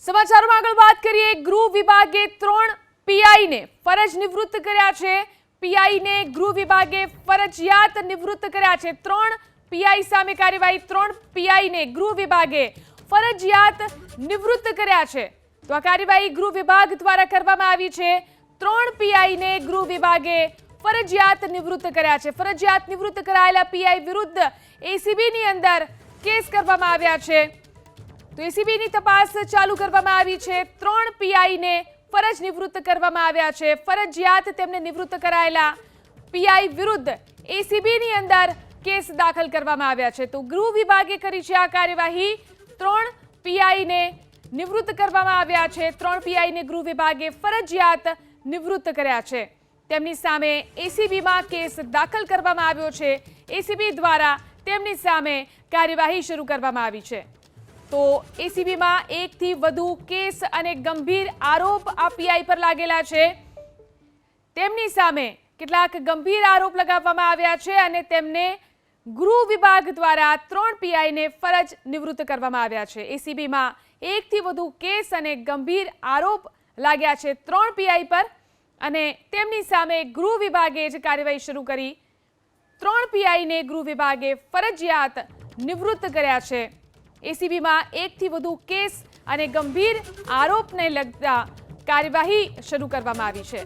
સમાચારોમાં આગળ વાત કરીએ। ગૃહ વિભાગે 3 પીઆઈને ફરજ નિવૃત્ત કર્યા છે। પીઆઈને ગૃહ વિભાગે ફરજિયાત નિવૃત્ત કર્યા છે। 3 પીઆઈ સામે કાર્યવાહી। 3 પીઆઈને ગૃહ વિભાગે ફરજિયાત નિવૃત્ત કર્યા છે। તો આ કાર્યવાહી ગૃહ વિભાગ દ્વારા કરવામાં આવી છે। 3 પીઆઈને ગૃહ વિભાગે ફરજિયાત નિવૃત્ત કર્યા છે। ફરજિયાત નિવૃત્ત કરાયેલા પીઆઈ વિરુદ્ધ એસીબીની અંદર કેસ કરવામાં આવ્યા છે। તો એસીબીની તપાસ ચાલુ કરવામાં આવી છે। 3 પીઆઈને ફરજ નિવૃત્ત કરવામાં આવ્યા છે। ફરજિયાત તેમને નિવૃત્ત કરાયેલા પીઆઈ વિરુદ્ધ એસીબીની અંદર કેસ દાખલ કરવામાં આવ્યા છે। તો ગૃહ વિભાગે કરી છે આ કાર્યવાહી। 3 પીઆઈને નિવૃત્ત કરવામાં આવ્યા છે। 3 પીઆઈને ગૃહ વિભાગે ફરજિયાત નિવૃત્ત કર્યા છે। તેમની સામે એસીબીમાં કેસ દાખલ કરવામાં આવ્યો છે। એસીબી દ્વારા તેમની સામે કાર્યવાહી શરૂ કરવામાં આવી છે। તો એસીબીમાં 1 થી વધુ કેસ અને ગંભીર આરોપ આ પીઆઈ પર લાગેલા છે। તેમની સામે કેટલાક ગંભીર આરોપ લગાવવામાં આવ્યા છે અને તેમને ગૃહ વિભાગ દ્વારા 3 પીઆઈને ફરજ નિવૃત્ત કરવામાં આવ્યા છે। એસીબીમાં 1 થી વધુ કેસ અને ગંભીર આરોપ લાગ્યા છે 3 પીઆઈ પર અને તેમની સામે ગૃહ વિભાગે જ કાર્યવાહી શરૂ કરી। 3 પીઆઈને ગૃહ વિભાગે ફરજિયાત નિવૃત્ત કર્યા છે। એસીબીમાં 1 થી વધુ કેસ અને ગંભીર આરોપને લગતા કાર્યવાહી શરૂ કરવામાં આવી છે।